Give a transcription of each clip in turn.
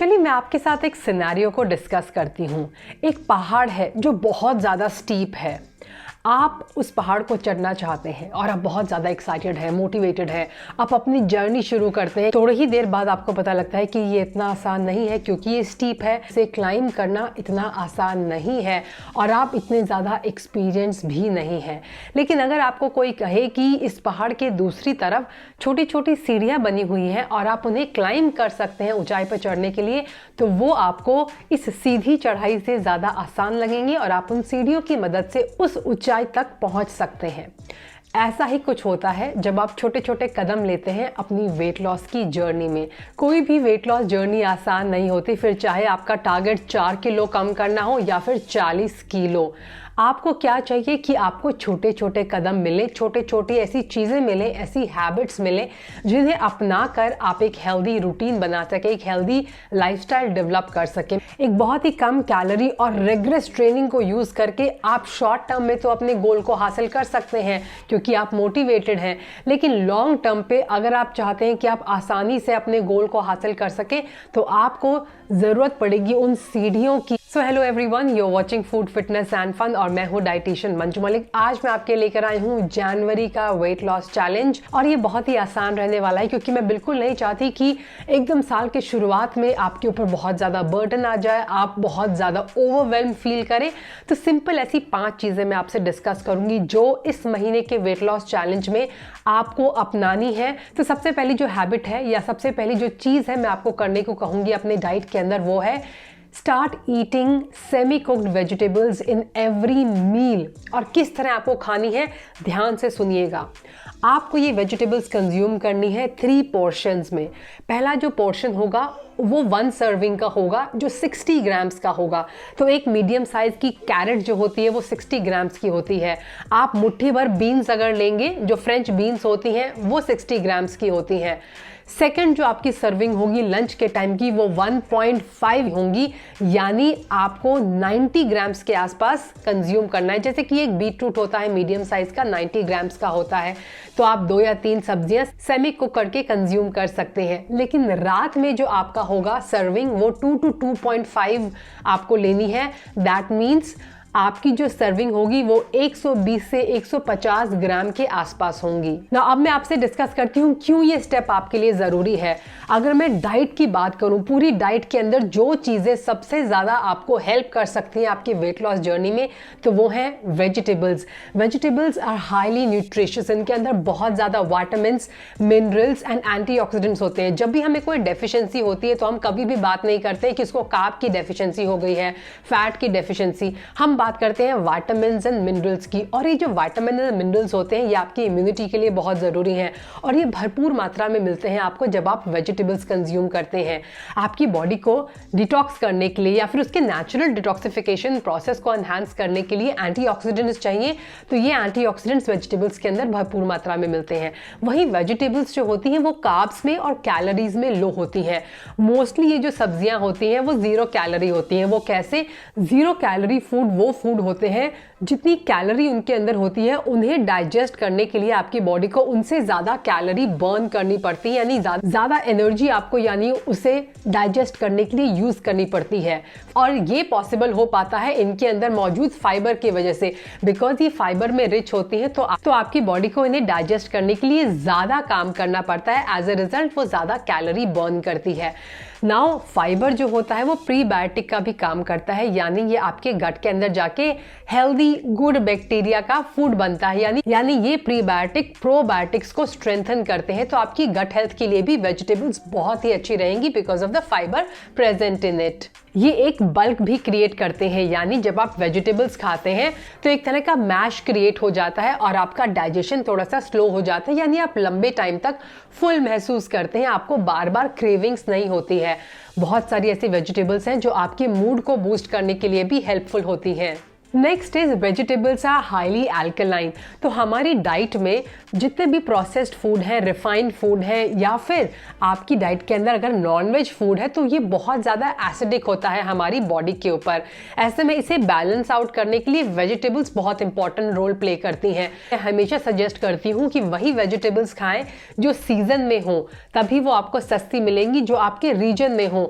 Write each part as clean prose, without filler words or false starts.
चलिए मैं आपके साथ एक सिनेरियो को डिस्कस करती हूँ। एक पहाड़ है जो बहुत ज़्यादा स्टीप है। आप उस पहाड़ को चढ़ना चाहते हैं और आप बहुत ज़्यादा एक्साइटेड हैं, मोटिवेटेड हैं। आप अपनी जर्नी शुरू करते हैं। थोड़ी ही देर बाद आपको पता लगता है कि ये इतना आसान नहीं है, क्योंकि ये स्टीप है, इसे क्लाइम करना इतना आसान नहीं है और आप इतने ज़्यादा एक्सपीरियंस भी नहीं है। लेकिन अगर आपको कोई कहे कि इस पहाड़ के दूसरी तरफ छोटी छोटी सीढ़ियाँ बनी हुई हैं और आप उन्हें क्लाइम कर सकते हैं ऊंचाई पर चढ़ने के लिए, तो वो आपको इस सीधी चढ़ाई से ज़्यादा आसान लगेंगी और आप उन सीढ़ियों की मदद से उस ऊंचाई तक पहुंच सकते हैं। ऐसा ही कुछ होता है जब आप छोटे छोटे कदम लेते हैं अपनी वेट लॉस की जर्नी में। कोई भी वेट लॉस जर्नी आसान नहीं होती, फिर चाहे आपका टारगेट 4 किलो कम करना हो या फिर 40 किलो। आपको क्या चाहिए कि आपको छोटे छोटे कदम मिले, छोटे छोटी ऐसी चीज़ें मिले, ऐसी हैबिट्स मिले जिन्हें अपना कर आप एक हेल्दी रूटीन बना सके, एक हेल्दी लाइफस्टाइल डेवलप कर सके। एक बहुत ही कम कैलोरी और रिग्रेस ट्रेनिंग को यूज़ करके आप शॉर्ट टर्म में तो अपने गोल को हासिल कर सकते हैं क्योंकि आप मोटिवेटेड हैं, लेकिन लॉन्ग टर्म पे अगर आप चाहते हैं कि आप आसानी से अपने गोल को हासिल कर सके तो आपको ज़रूरत पड़ेगी उन सीढ़ियों की। So hello everyone, you are watching food fitness and fun और मैं हूँ डाइटिशियन मंजू मलिक। आज मैं आपके लेकर आई हूँ जनवरी का वेट लॉस चैलेंज और ये बहुत ही आसान रहने वाला है, क्योंकि मैं बिल्कुल नहीं चाहती कि एकदम साल के शुरुआत में आपके ऊपर बहुत ज़्यादा बर्डन आ जाए, आप बहुत ज़्यादा ओवरवेल्म फील करें। तो सिंपल ऐसी 5 चीज़ें मैं आपसे डिस्कस करूँगी जो इस महीने के वेट लॉस चैलेंज में आपको अपनानी है। तो सबसे पहली जो हैबिट है या सबसे पहली जो चीज़ है मैं आपको करने को कहूँगी अपने डाइट के अंदर, वो है start eating semi cooked vegetables in every meal. और किस तरह आपको खानी है, ध्यान से सुनिएगा। आपको ये वेजिटेबल्स कंज्यूम करनी है 3 पोर्शंस में। पहला जो पोर्शन होगा वो 1 सर्विंग का होगा जो 60 ग्राम्स का होगा। तो एक मीडियम साइज की कैरेट जो होती है वो 60 ग्राम्स की होती है। आप मुट्ठी भर बीन्स अगर लेंगे, जो फ्रेंच बीन्स होती हैं वो 60 ग्राम्स की होती हैं। सेकंड जो आपकी सर्विंग होगी लंच के टाइम की वो 1.5 होंगी, यानी आपको 90 ग्राम्स के आसपास कंज्यूम करना है। जैसे कि एक बीटरूट होता है मीडियम साइज का, 90 ग्राम्स का होता है। तो आप 2 या 3 सब्जियां सेमी कुक करके कंज्यूम कर सकते हैं। लेकिन रात में जो आपका होगा सर्विंग वो 2 to 2.5 आपको लेनी है। दैट मीन्स आपकी जो सर्विंग होगी वो 120 से 150 ग्राम के आसपास होंगी। ना अब मैं आपसे डिस्कस करती हूँ क्यों ये स्टेप आपके लिए ज़रूरी है। अगर मैं डाइट की बात करूँ, पूरी डाइट के अंदर जो चीज़ें सबसे ज़्यादा आपको हेल्प कर सकती हैं आपकी वेट लॉस जर्नी में, तो वो हैं vegetables. Vegetables are highly nutritious. इनके अंदर बहुत ज़्यादा विटामिन्स, मिनरल्स एंड एंटीऑक्सीडेंट्स होते हैं। जब भी हमें कोई डेफिशिएंसी होती है तो हम कभी भी बात नहीं करते कि इसको कार्ब की डेफिशिएंसी हो गई है, फैट की डेफिशिएंसी। हम बात करते हैं विटामिन्स एंड मिनरल्स की। और ये जो विटामिन एंड मिनरल्स होते हैं ये आपकी इम्यूनिटी के लिए बहुत ज़रूरी हैं और ये भरपूर मात्रा में मिलते हैं आपको जब आप वेजिटेबल्स कंज्यूम करते हैं। आपकी बॉडी को डिटॉक्स करने के लिए या फिर उसके नेचुरल डिटॉक्सिफिकेशन प्रोसेस को एनहांस करने के लिए एंटीऑक्सीडेंट्स चाहिए, तो ये एंटीऑक्सीडेंट्स वेजिटेबल्स के अंदर भरपूर मात्रा में मिलते हैं। वहीं वेजिटेबल्स जो होती हैं वो कार्ब्स में और कैलोरीज में लो होती हैं। मोस्टली ये जो सब्जियां होती हैं वो 0 कैलोरी होती हैं। वो कैसे? 0 कैलोरी फूड वो फूड होते हैं जितनी कैलोरी उनके अंदर होती है उन्हें डाइजेस्ट करने के लिए आपकी बॉडी को उनसे ज़्यादा कैलोरी बर्न करनी पड़ती है, यानी ज़्यादा एनर्जी आपको यानी उसे डाइजेस्ट करने के लिए यूज़ करनी पड़ती है। और ये पॉसिबल हो पाता है इनके अंदर मौजूद फाइबर की वजह से। बिकॉज ये फाइबर में रिच होती है तो आपकी बॉडी को इन्हें डाइजेस्ट करने के लिए ज़्यादा काम करना पड़ता है। एज ए रिजल्ट वो ज़्यादा कैलोरी बर्न करती है। नाउ फाइबर जो होता है वो प्रीबायोटिक का भी काम करता है, यानी ये आपके गट के अंदर जाके हेल्दी गुड बैक्टीरिया का फूड बनता है, यानी ये प्रीबायोटिक प्रोबायोटिक्स को स्ट्रेंथन करते हैं। तो आपकी गट हेल्थ के लिए भी वेजिटेबल्स बहुत ही अच्छी रहेंगी because of the fibre present in it. ये एक बल्क भी क्रिएट करते हैं, यानी जब आप वेजिटेबल्स खाते हैं तो एक तरह का मैश क्रिएट हो जाता है और आपका डाइजेशन थोड़ा सा स्लो हो जाता है, यानी आप लंबे टाइम तक फुल महसूस करते हैं, आपको बार बार क्रेविंग्स नहीं होती है। बहुत सारी ऐसी वेजिटेबल्स हैं जो आपके मूड को बूस्ट करने के लिए भी हेल्पफुल होती हैं। Next is vegetables are highly alkaline. तो हमारी डाइट में जितने भी प्रोसेस्ड फूड है, रिफाइंड फूड है या फिर आपकी डाइट के अंदर अगर नॉनवेज फूड है तो ये बहुत ज़्यादा एसिडिक होता है हमारी बॉडी के ऊपर। ऐसे में इसे बैलेंस आउट करने के लिए वेजिटेबल्स बहुत इंपॉर्टेंट रोल प्ले करती हैं। मैं हमेशा सजेस्ट करती हूँ कि वही वेजिटेबल्स खाएं जो सीजन में हो, तभी वो आपको सस्ती मिलेंगी, जो आपके रीजन में हो।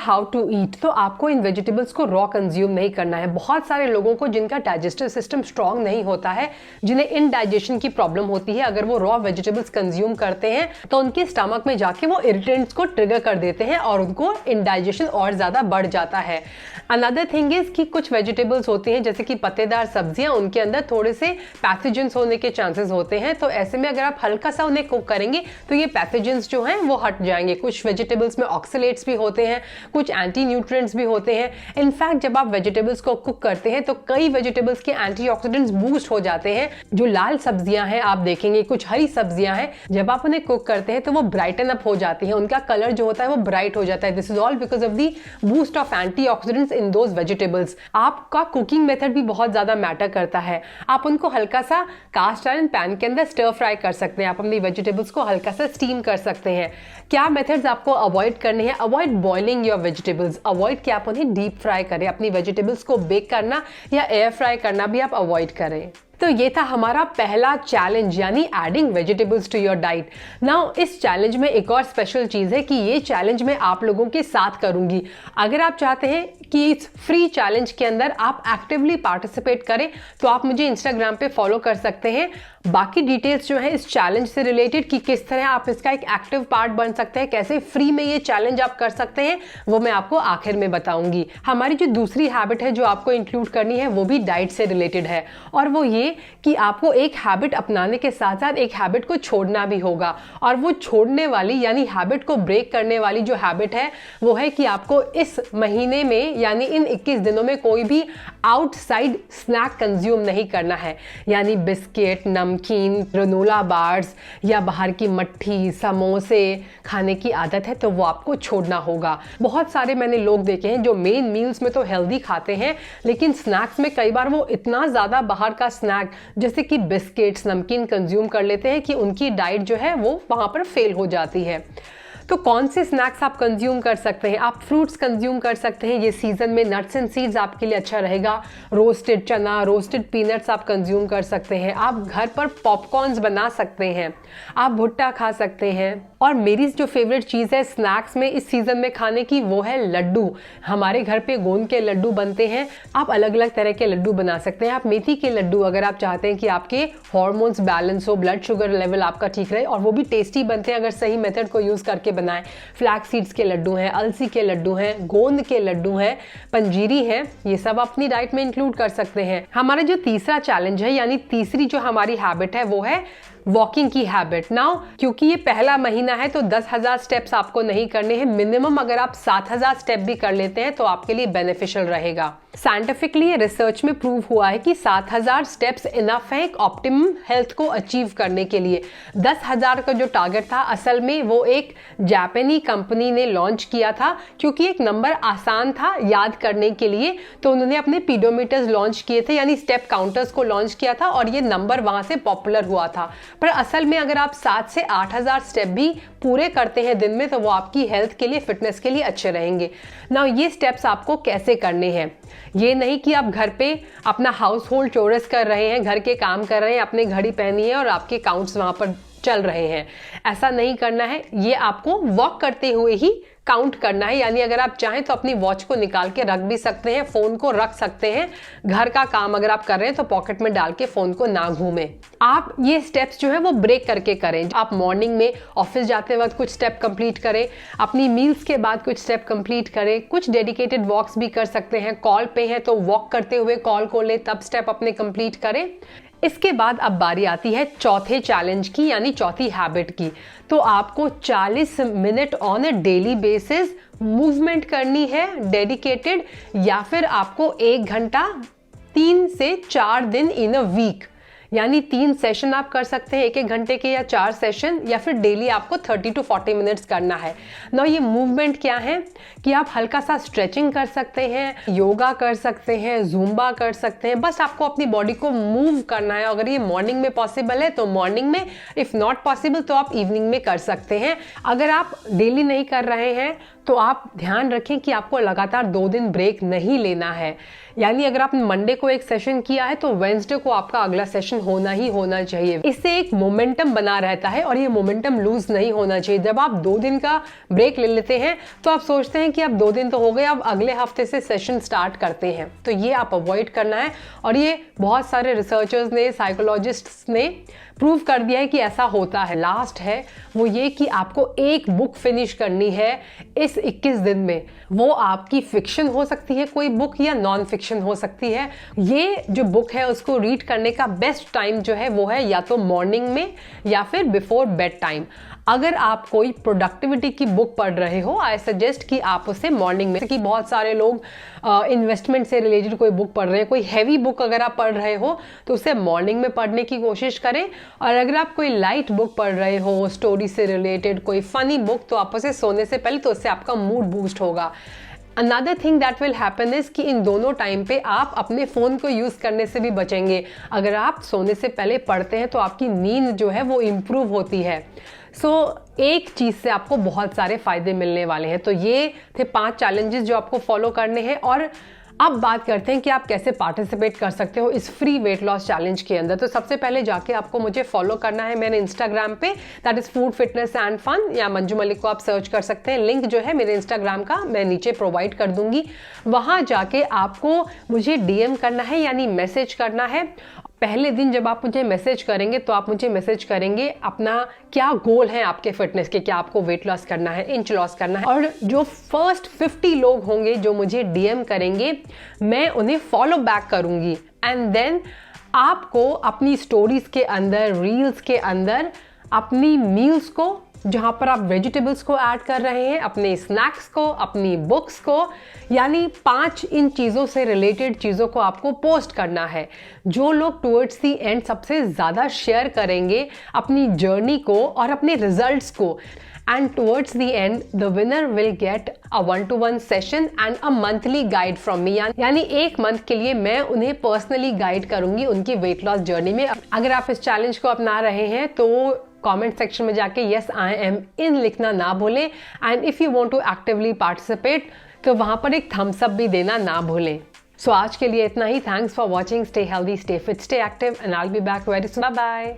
हाउ टू ईट, तो आपको इन वेजिटेबल्स को रॉ कंज्यूम नहीं करना है। बहुत सारे लोगों को जिनका डाइजेस्टिव सिस्टम स्ट्रांग नहीं होता है, जिन्हें इनडाइजेशन की प्रॉब्लम होती है, अगर वो रॉ वेजिटेबल्स कंज्यूम करते हैं तो उनके स्टमक में जाके वो इरिटेंट्स को ट्रिगर कर देते हैं और उनको इनडाइजेशन और ज़्यादा बढ़ जाता है। अनदर थिंग इज कि कुछ वेजिटेबल्स होती हैं जैसे कि पत्तेदार सब्जियां, उनके अंदर थोड़े से पैथोजेंस होने के चांसेस होते हैं, तो ऐसे में अगर आप हल्का सा उन्हें कुक करेंगे तो ये पैथोजेंस जो हैं वो हट जाएंगे। कुछ वेजिटेबल्स में ऑक्सलेट्स भी होते हैं, कुछ एंटी न्यूट्रिएंट्स भी होते हैं। इनफैक्ट जब आप वेजिटेबल्स को कुक करते हैं तो कई वेजिटेबल्स के एंटीऑक्सीडेंट्स बूस्ट हो जाते हैं। जो लाल सब्जियां हैं आप देखेंगे, कुछ हरी सब्जियां हैं, जब आप उन्हें कुक करते हैं तो वो ब्राइटन अप हो जाती हैं, उनका कलर जो होता है वो ब्राइट हो जाता है। This is all because of the boost of antioxidants in those vegetables. आपका कुकिंग मेथड भी बहुत ज्यादा मैटर करता है। आप उनको हल्का सा कास्ट आयरन पैन के अंदर स्टर फ्राई कर सकते हैं, आप अपनी वेजिटेबल्स को हल्का सा स्टीम कर सकते हैं। क्या मेथड्स आपको अवॉइड करने हैं? Avoid boiling your vegetables, avoid कि आप उन्हें डीप फ्राई करें, अपनी वेजिटेबल्स को बेक करना या एयर फ्राई करना भी आप अवॉइड करें। तो ये था हमारा पहला चैलेंज, यानी adding vegetables to your diet. Now इस चैलेंज में एक और स्पेशल चीज़ है कि ये चैलेंज मैं आप लोगों के साथ करूंगी। अगर आप चाहते हैं कि इस फ्री चैलेंज के अंदर आप एक्टिवली पार्टिसिपेट करें तो आप मुझे इंस्टाग्राम पे फॉलो कर सकते हैं। बाकी डिटेल्स जो है इस चैलेंज से रिलेटेड कि किस तरह आप इसका एक एक्टिव पार्ट बन सकते हैं, कैसे फ्री में ये चैलेंज आप कर सकते हैं, वो मैं आपको आखिर में बताऊंगी। हमारी जो दूसरी हैबिट है जो आपको इंक्लूड करनी है वो भी डाइट से रिलेटेड है, और वो ये कि आपको एक हैबिट अपनाने के साथ साथ एक हैबिट को छोड़ना भी होगा। और वो छोड़ने वाली यानी हैबिट को ब्रेक करने वाली जो हैबिट है वो है कि आपको इस महीने में यानी इन 21 दिनों में कोई भी आउटसाइड स्नैक कंज्यूम नहीं करना है, यानी बिस्किट, नमकीन, ग्रेनोला बार्स या बाहर की मट्ठी, समोसे खाने की आदत है तो वो आपको छोड़ना होगा। बहुत सारे मैंने लोग देखे हैं जो मेन मील्स में तो हेल्दी खाते हैं, लेकिन स्नैक्स में कई बार वो इतना ज़्यादा बाहर का स्नैक जैसे कि बिस्किट्स, नमकीन कंज्यूम कर लेते हैं कि उनकी डाइट जो है वो वहाँ पर फेल हो जाती है। तो कौन से स्नैक्स आप कंज्यूम कर सकते हैं? आप फ्रूट्स कंज्यूम कर सकते हैं, ये सीजन में नट्स एंड सीड्स आपके लिए अच्छा रहेगा। रोस्टेड चना, रोस्टेड पीनट्स आप कंज्यूम कर सकते हैं। आप घर पर पॉपकॉर्न्स बना सकते हैं, आप भुट्टा खा सकते हैं। और मेरी जो फेवरेट चीज़ है स्नैक्स में इस सीज़न में खाने की वो है लड्डू। हमारे घर पे गोंद के लड्डू बनते हैं, आप अलग अलग तरह के लड्डू बना सकते हैं। आप मेथी के लड्डू, अगर आप चाहते हैं कि आपके हार्मोन्स बैलेंस हो, ब्लड शुगर लेवल आपका ठीक रहे, और वो भी टेस्टी बनते हैं अगर सही मेथड को यूज़ करके बनाएं। फ्लैक्स सीड्स के लड्डू हैं, अलसी के लड्डू हैं, गोंद के लड्डू हैं, पंजीरी है, ये सब अपनी डाइट में इंक्लूड कर सकते हैं। हमारा जो तीसरा चैलेंज है यानी तीसरी जो हमारी हैबिट है वो है वॉकिंग की हैबिट। नाउ क्योंकि ये पहला महीना है तो 10,000 स्टेप्स आपको नहीं करने हैं, मिनिमम अगर आप 7,000 स्टेप भी कर लेते हैं तो आपके लिए बेनिफिशियल रहेगा। साइंटिफिकली रिसर्च में प्रूव हुआ है कि 7,000 स्टेप्स इनफ है एक ऑप्टिमम हेल्थ को अचीव करने के लिए। 10,000 का जो टारगेट था असल में वो एक जापानी कंपनी ने लॉन्च किया था, क्योंकि एक नंबर आसान था याद करने के लिए, तो उन्होंने अपने पीडोमीटर्स लॉन्च किए थे यानी स्टेप काउंटर्स को लॉन्च किया था और ये नंबर वहां से पॉपुलर हुआ था। पर असल में अगर आप 7 से 8,000 स्टेप भी पूरे करते हैं दिन में तो वो आपकी हेल्थ के लिए, फिटनेस के लिए अच्छे रहेंगे। नाउ ये स्टेप्स आपको कैसे करने हैं? ये नहीं कि आप घर पे अपना हाउस होल्ड चोरस कर रहे हैं, घर के काम कर रहे हैं, अपने घड़ी पहनी है और आपके काउंट्स वहां पर चल रहे हैं, ऐसा नहीं करना है। ये आपको वॉक करते हुए ही काउंट करना है, यानी अगर आप चाहें तो अपनी वॉच को निकाल के रख भी सकते हैं, फोन को रख सकते हैं। घर का काम अगर आप कर रहे हैं तो पॉकेट में डाल के फोन को ना घूमें। आप ये स्टेप्स जो है वो ब्रेक करके करें। आप मॉर्निंग में ऑफिस जाते वक्त कुछ स्टेप कंप्लीट करें, अपनी मील्स के बाद कुछ स्टेप कंप्लीट करें, कुछ डेडिकेटेड वॉक्स भी कर सकते हैं। कॉल पे हैं तो वॉक करते हुए कॉल को लें, तब स्टेप अपने कंप्लीट करें। इसके बाद अब बारी आती है चौथे चैलेंज की यानी चौथी हैबिट की। तो आपको 40 minute on A daily basis movement करनी है डेडिकेटेड, या फिर आपको 1 घंटा 3 से 4 दिन इन अ वीक, यानी 3 सेशन आप कर सकते हैं 1-1 घंटे के, या 4 सेशन, या फिर डेली आपको 30 to 40 मिनट्स करना है। ना ये मूवमेंट क्या है कि आप हल्का सा स्ट्रेचिंग कर सकते हैं, योगा कर सकते हैं, ज़ुम्बा कर सकते हैं, बस आपको अपनी बॉडी को मूव करना है। अगर ये मॉर्निंग में पॉसिबल है तो मॉर्निंग में, इफ़ नॉट पॉसिबल तो आप इवनिंग में कर सकते हैं। अगर आप डेली नहीं कर रहे हैं तो आप ध्यान रखें कि आपको लगातार 2 दिन ब्रेक नहीं लेना है, यानी अगर आपने मंडे को एक सेशन किया है तो वेंसडे को आपका अगला सेशन होना ही होना चाहिए। इससे एक मोमेंटम बना रहता है और ये मोमेंटम लूज नहीं होना चाहिए। जब आप 2 दिन का ब्रेक ले लेते हैं तो आप सोचते हैं कि अब 2 दिन तो हो गए, अब अगले हफ्ते से सेशन स्टार्ट करते हैं, तो ये आप अवॉइड करना है। और ये बहुत सारे रिसर्चर्स ने, साइकोलॉजिस्ट्स ने प्रूव कर दिया है कि ऐसा होता है। लास्ट है वो ये कि आपको एक बुक फिनिश करनी है इस 21 दिन में। वो आपकी फिक्शन हो सकती है कोई बुक, या नॉन फिक्शन हो सकती है। ये जो बुक है उसको रीड करने का बेस्ट टाइम जो है वो है या तो मॉर्निंग में या फिर बिफोर बेड टाइम। अगर आप कोई प्रोडक्टिविटी की बुक पढ़ रहे हो, आई सजेस्ट कि आप उसे मॉर्निंग में, कि बहुत सारे लोग इन्वेस्टमेंट से रिलेटेड कोई बुक पढ़ रहे हैं, कोई हैवी बुक अगर आप पढ़ रहे हो तो उसे मॉर्निंग में पढ़ने की कोशिश करें। और अगर आप कोई लाइट बुक पढ़ रहे हो, स्टोरी से रिलेटेड कोई फनी बुक, तो आप उसे सोने से पहले, तो उससे आपका मूड बूस्ट होगा। Another thing that will happen is कि इन दोनों टाइम पे आप अपने फ़ोन को यूज़ करने से भी बचेंगे। अगर आप सोने से पहले पढ़ते हैं तो आपकी नींद जो है वो इम्प्रूव होती है। एक चीज़ से आपको बहुत सारे फ़ायदे मिलने वाले हैं। तो ये थे 5 चैलेंजेस जो आपको फॉलो करने हैं। और अब बात करते हैं कि आप कैसे पार्टिसिपेट कर सकते हो इस फ्री वेट लॉस चैलेंज के अंदर। तो सबसे पहले जाके आपको मुझे फॉलो करना है मेरे इंस्टाग्राम पे, that is food fitness and fun, या मंजू मलिक को आप सर्च कर सकते हैं। लिंक जो है मेरे इंस्टाग्राम का मैं नीचे प्रोवाइड कर दूंगी। वहां जाके आपको मुझे डीएम करना है, यानी मैसेज करना है। पहले दिन जब आप मुझे मैसेज करेंगे तो आप मुझे मैसेज करेंगे अपना क्या गोल है आपके फिटनेस के, क्या आपको वेट लॉस करना है, इंच लॉस करना है। और जो फर्स्ट 50 लोग होंगे जो मुझे डीएम करेंगे, मैं उन्हें फॉलो बैक करूंगी। एंड देन आपको अपनी स्टोरीज के अंदर, रील्स के अंदर अपनी मील्स को, जहाँ पर आप वेजिटेबल्स को ऐड कर रहे हैं, अपने स्नैक्स को, अपनी बुक्स को, यानी 5 इन चीज़ों से रिलेटेड चीज़ों को आपको पोस्ट करना है। जो लोग टुवर्ड्स दी एंड सबसे ज़्यादा शेयर करेंगे अपनी जर्नी को और अपने रिजल्ट्स को, and towards the end the winner will get a 1-to-1 session and a monthly guide from me। यानी 1 मंथ के लिए मैं उन्हें पर्सनली गाइड करूंगी उनकी वेट लॉस जर्नी में। अगर आप इस चैलेंज को अपना रहे हैं तो कमेंट सेक्शन में जाके यस आई एम इन लिखना ना भूलें। And if you want to actively participate तो वहां पर एक थम्स अप भी देना ना भूलें। सो आज के लिए इतना ही। Thanks for watching. Stay healthy, stay fit, stay active, and I will be back very soon. Bye bye.